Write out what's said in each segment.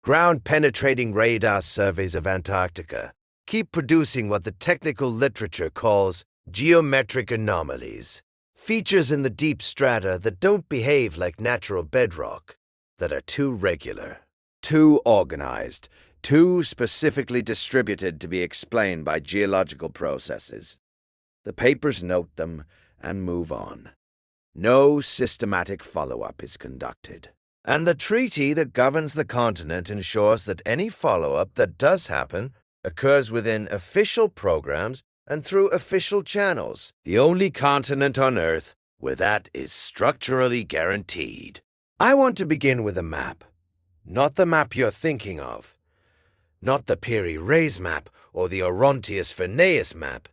ground-penetrating radar surveys of Antarctica keep producing what the technical literature calls geometric anomalies, features in the deep strata that don't behave like natural bedrock, that are too regular, too organized, too specifically distributed to be explained by geological processes. The papers note them and move on. No systematic follow-up is conducted. And the treaty that governs the continent ensures that any follow-up that does happen occurs within official programs and through official channels, the only continent on Earth where that is structurally guaranteed. I want to begin with a map. Not the map you're thinking of. Not the Piri-Reis map or the Orontius-Furneus map.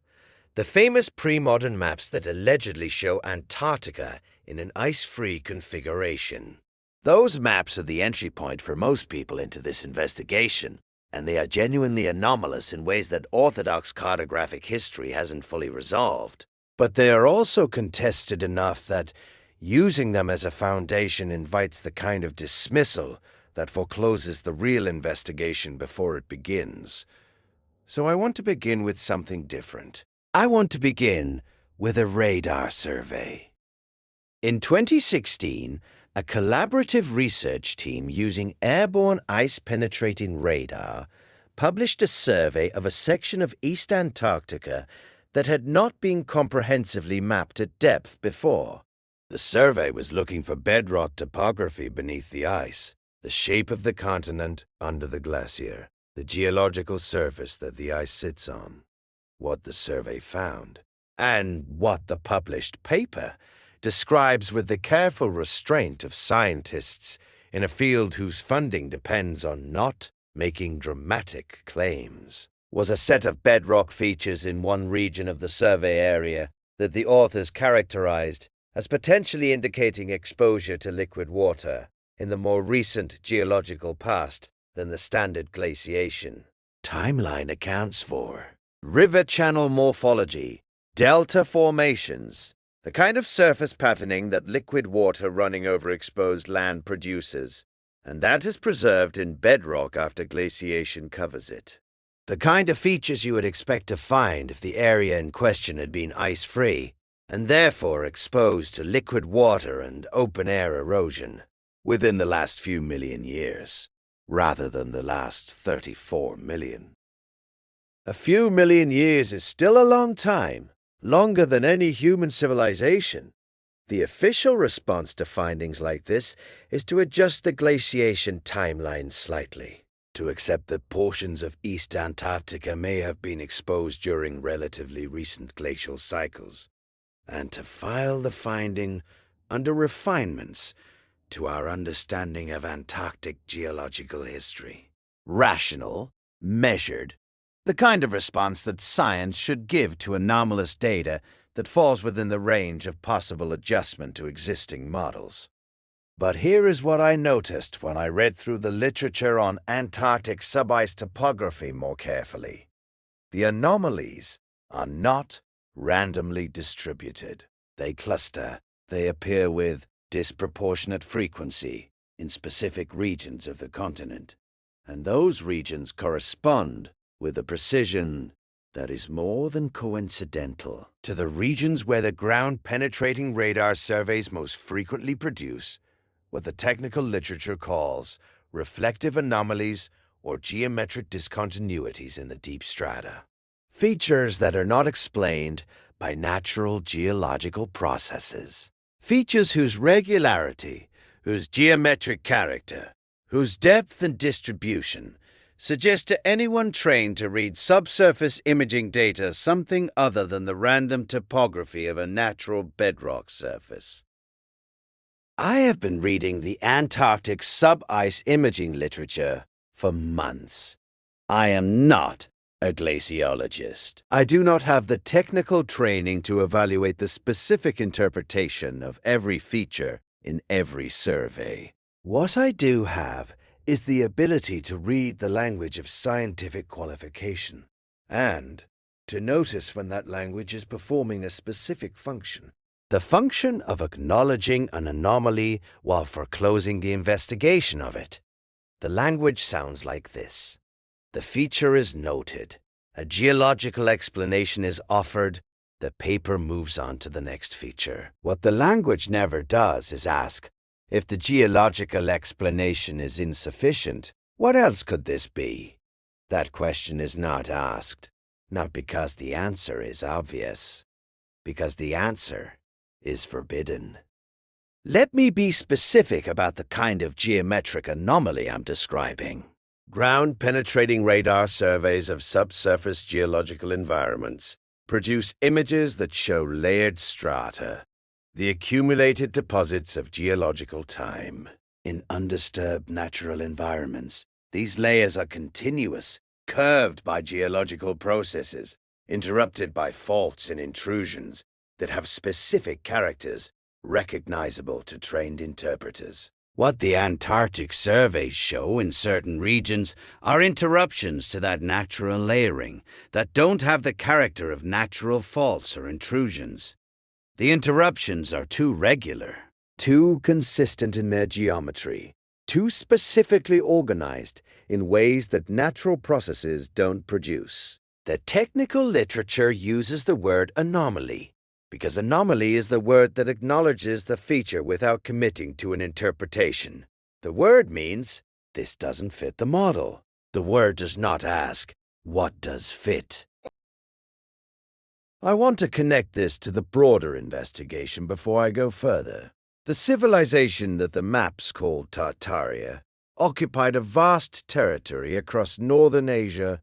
The famous pre-modern maps that allegedly show Antarctica in an ice-free configuration. Those maps are the entry point for most people into this investigation, and they are genuinely anomalous in ways that orthodox cartographic history hasn't fully resolved. But they are also contested enough that using them as a foundation invites the kind of dismissal that forecloses the real investigation before it begins. So I want to begin with something different. I want to begin with a radar survey. In 2016, a collaborative research team using airborne ice-penetrating radar published a survey of a section of East Antarctica that had not been comprehensively mapped at depth before. The survey was looking for bedrock topography beneath the ice, the shape of the continent under the glacier, the geological surface that the ice sits on. What the survey found, and what the published paper describes with the careful restraint of scientists in a field whose funding depends on not making dramatic claims, was a set of bedrock features in one region of the survey area that the authors characterized as potentially indicating exposure to liquid water in the more recent geological past than the standard glaciation. Timeline accounts for river channel morphology, delta formations, the kind of surface patterning that liquid water running over exposed land produces, and that is preserved in bedrock after glaciation covers it. The kind of features you would expect to find if the area in question had been ice-free, and therefore exposed to liquid water and open-air erosion within the last few million years, rather than the last 34 million. A few million years is still a long time, longer than any human civilization. The official response to findings like this is to adjust the glaciation timeline slightly, to accept that portions of East Antarctica may have been exposed during relatively recent glacial cycles, and to file the finding under refinements to our understanding of Antarctic geological history. Rational, measured, the kind of response that science should give to anomalous data that falls within the range of possible adjustment to existing models. But here is what I noticed when I read through the literature on Antarctic subice topography more carefully. The anomalies are not randomly distributed. They cluster. They appear with disproportionate frequency in specific regions of the continent, and those regions correspond with a precision that is more than coincidental to the regions where the ground-penetrating radar surveys most frequently produce what the technical literature calls reflective anomalies or geometric discontinuities in the deep strata. Features that are not explained by natural geological processes. Features whose regularity, whose geometric character, whose depth and distribution suggest to anyone trained to read subsurface imaging data something other than the random topography of a natural bedrock surface. I have been reading the Antarctic sub-ice imaging literature for months. I am not a glaciologist. I do not have the technical training to evaluate the specific interpretation of every feature in every survey. What I do have is the ability to read the language of scientific qualification, and to notice when that language is performing a specific function. The function of acknowledging an anomaly while foreclosing the investigation of it. The language sounds like this. The feature is noted. A geological explanation is offered. The paper moves on to the next feature. What the language never does is ask, if the geological explanation is insufficient, what else could this be? That question is not asked, not because the answer is obvious, because the answer is forbidden. Let me be specific about the kind of geometric anomaly I'm describing. Ground-penetrating radar surveys of subsurface geological environments produce images that show layered strata, the accumulated deposits of geological time. In undisturbed natural environments, these layers are continuous, curved by geological processes, interrupted by faults and intrusions that have specific characters recognizable to trained interpreters. What the Antarctic surveys show in certain regions are interruptions to that natural layering that don't have the character of natural faults or intrusions. The interruptions are too regular, too consistent in their geometry, too specifically organized in ways that natural processes don't produce. The technical literature uses the word anomaly, because anomaly is the word that acknowledges the feature without committing to an interpretation. The word means, this doesn't fit the model. The word does not ask, what does fit? I want to connect this to the broader investigation before I go further. The civilization that the maps called Tartaria occupied a vast territory across northern Asia,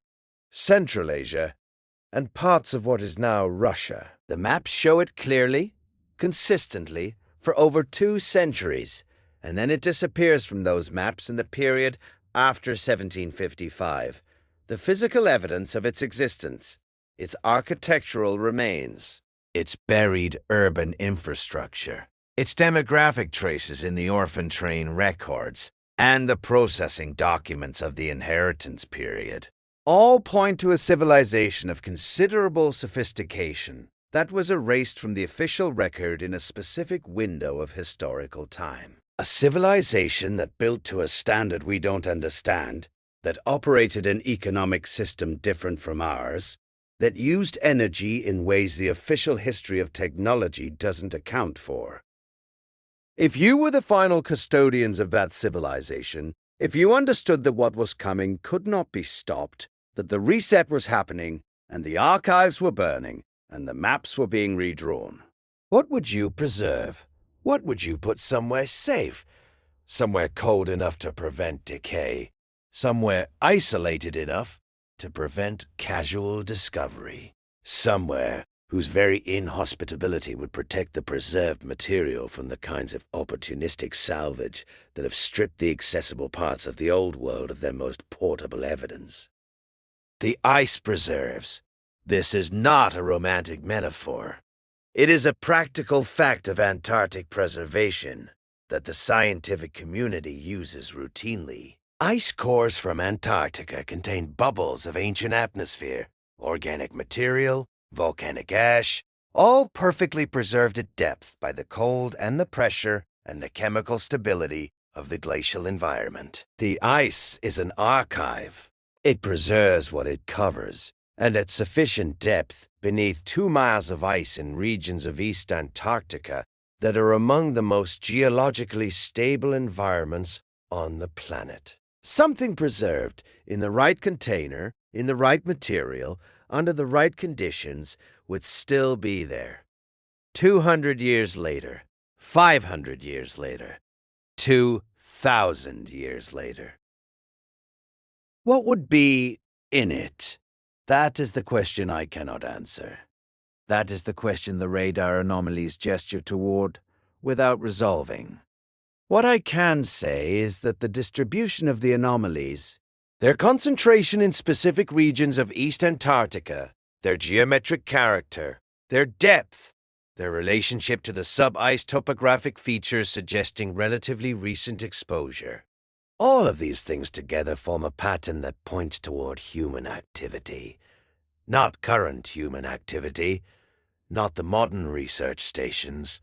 Central Asia, and parts of what is now Russia. The maps show it clearly, consistently, for over 2 centuries, and then it disappears from those maps in the period after 1755. The physical evidence of its existence, its architectural remains, its buried urban infrastructure, its demographic traces in the orphan train records, and the processing documents of the inheritance period, all point to a civilization of considerable sophistication that was erased from the official record in a specific window of historical time. A civilization that built to a standard we don't understand, that operated an economic system different from ours, that used energy in ways the official history of technology doesn't account for. If you were the final custodians of that civilization, if you understood that what was coming could not be stopped, that the reset was happening, and the archives were burning, and the maps were being redrawn, what would you preserve? What would you put somewhere safe? Somewhere cold enough to prevent decay? Somewhere isolated enough to prevent casual discovery? Somewhere whose very inhospitability would protect the preserved material from the kinds of opportunistic salvage that have stripped the accessible parts of the old world of their most portable evidence? The ice preserves. This is not a romantic metaphor. It is a practical fact of Antarctic preservation that the scientific community uses routinely. Ice cores from Antarctica contain bubbles of ancient atmosphere, organic material, volcanic ash, all perfectly preserved at depth by the cold and the pressure and the chemical stability of the glacial environment. The ice is an archive. It preserves what it covers, and at sufficient depth, beneath 2 miles of ice in regions of East Antarctica that are among the most geologically stable environments on the planet. Something preserved in the right container, in the right material, under the right conditions, would still be there. 200 years later, 500 years later, 2,000 years later. What would be in it? That is the question I cannot answer. That is the question the radar anomalies gesture toward without resolving. What I can say is that the distribution of the anomalies, their concentration in specific regions of East Antarctica, their geometric character, their depth, their relationship to the sub-ice topographic features suggesting relatively recent exposure, all of these things together form a pattern that points toward human activity. Not current human activity, not the modern research stations,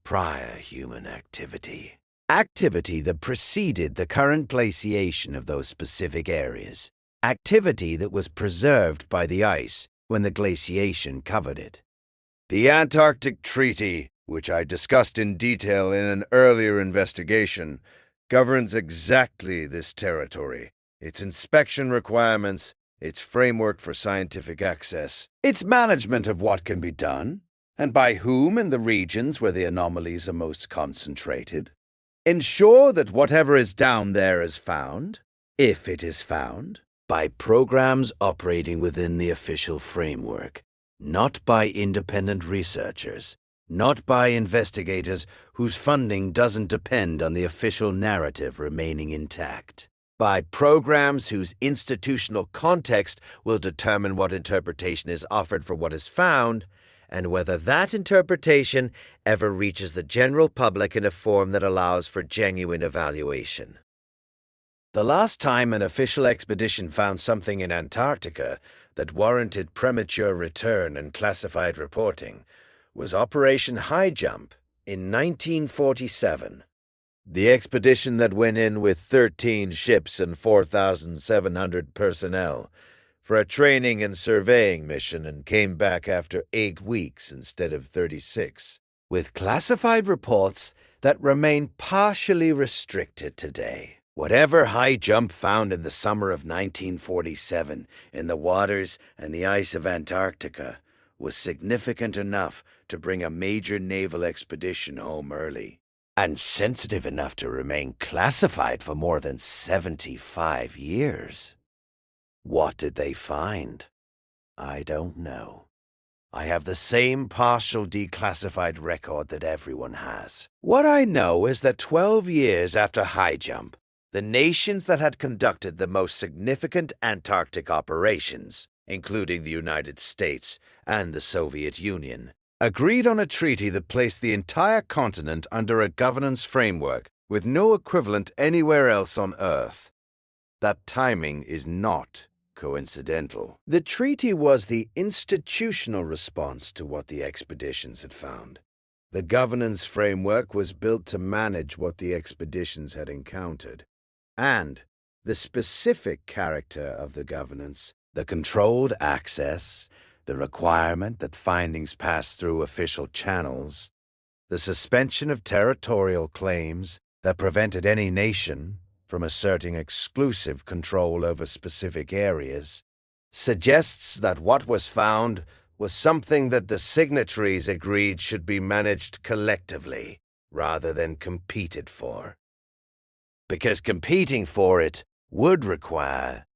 prior human activity. activity that preceded the current glaciation of those specific areas, activity that was preserved by the ice when the glaciation covered it. The Antarctic Treaty, which I discussed in detail in an earlier investigation, governs exactly this territory, its inspection requirements, its framework for scientific access, Its management of what can be done, and by whom in the regions where the anomalies are most concentrated. Ensure that whatever is down there is found, if it is found, by programs operating within the official framework, not by independent researchers, not by investigators whose funding doesn't depend on the official narrative remaining intact, by programs whose institutional context will determine what interpretation is offered for what is found, and whether that interpretation ever reaches the general public in a form that allows for genuine evaluation. The last time an official expedition found something in Antarctica that warranted premature return and classified reporting was Operation High Jump in 1947. The expedition that went in with 13 ships and 4,700 personnel for a training and surveying mission and came back after 8 weeks instead of 36, with classified reports that remain partially restricted today. Whatever High Jump found in the summer of 1947 in the waters and the ice of Antarctica was significant enough to bring a major naval expedition home early, and sensitive enough to remain classified for more than 75 years. What did they find? I don't know. I have the same partial declassified record that everyone has. What I know is that 12 years after High Jump, the nations that had conducted the most significant Antarctic operations, including the United States and the Soviet Union, agreed on a treaty that placed the entire continent under a governance framework with no equivalent anywhere else on Earth. That timing is not coincidental. The treaty was the institutional response to what the expeditions had found. The governance framework was built to manage what the expeditions had encountered. And the specific character of the governance, the controlled access, the requirement that findings pass through official channels, the suspension of territorial claims that prevented any nation from asserting exclusive control over specific areas, suggests that what was found was something that the signatories agreed should be managed collectively rather than competed for. Because competing for it would require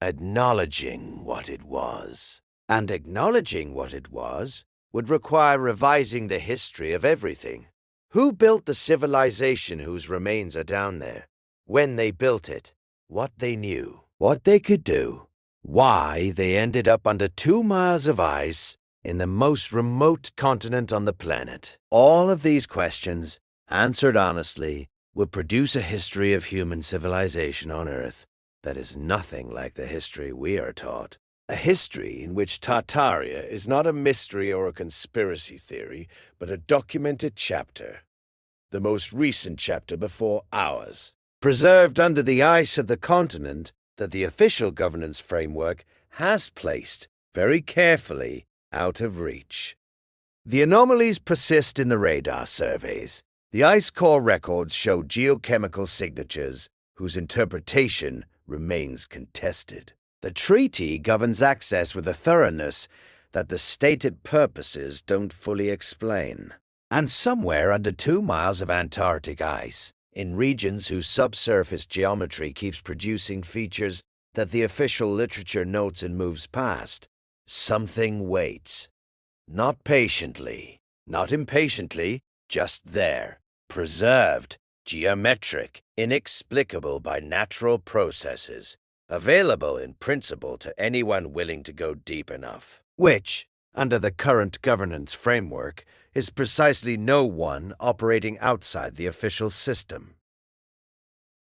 acknowledging what it was. And acknowledging what it was would require revising the history of everything. Who built the civilization whose remains are down there? When they built it? What they knew? What they could do? Why they ended up under 2 miles of ice in the most remote continent on the planet? All of these questions, answered honestly, would produce a history of human civilization on Earth that is nothing like the history we are taught. A history in which Tartaria is not a mystery or a conspiracy theory, but a documented chapter, the most recent chapter before ours, preserved under the ice of the continent that the official governance framework has placed very carefully out of reach. The anomalies persist in the radar surveys. The ice core records show geochemical signatures whose interpretation remains contested. The treaty governs access with a thoroughness that the stated purposes don't fully explain. And somewhere under 2 miles of Antarctic ice, in regions whose subsurface geometry keeps producing features that the official literature notes and moves past, something waits. Not patiently, not impatiently, just there, preserved, geometric, inexplicable by natural processes, available in principle to anyone willing to go deep enough, which, under the current governance framework, is precisely no one operating outside the official system.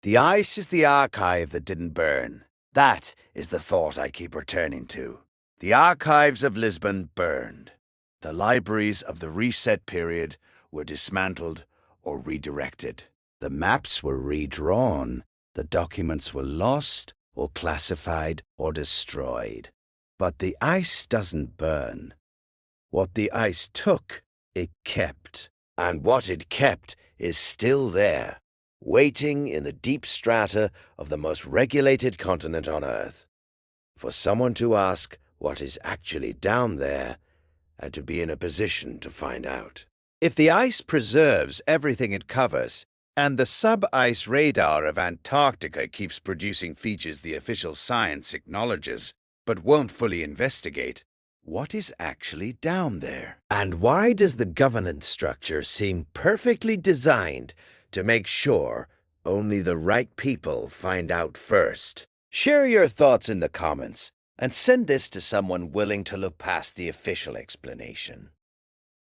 The ice is the archive that didn't burn. That is the thought I keep returning to. The archives of Lisbon burned. The libraries of the reset period were dismantled or redirected. The maps were redrawn, the documents were lost or classified or destroyed. But the ice doesn't burn. What the ice took, it kept. And what it kept is still there, waiting in the deep strata of the most regulated continent on Earth, for someone to ask what is actually down there and to be in a position to find out. If the ice preserves everything it covers, and the sub-ice radar of Antarctica keeps producing features the official science acknowledges, but won't fully investigate, what is actually down there? And why does the governance structure seem perfectly designed to make sure only the right people find out first? Share your thoughts in the comments and send this to someone willing to look past the official explanation.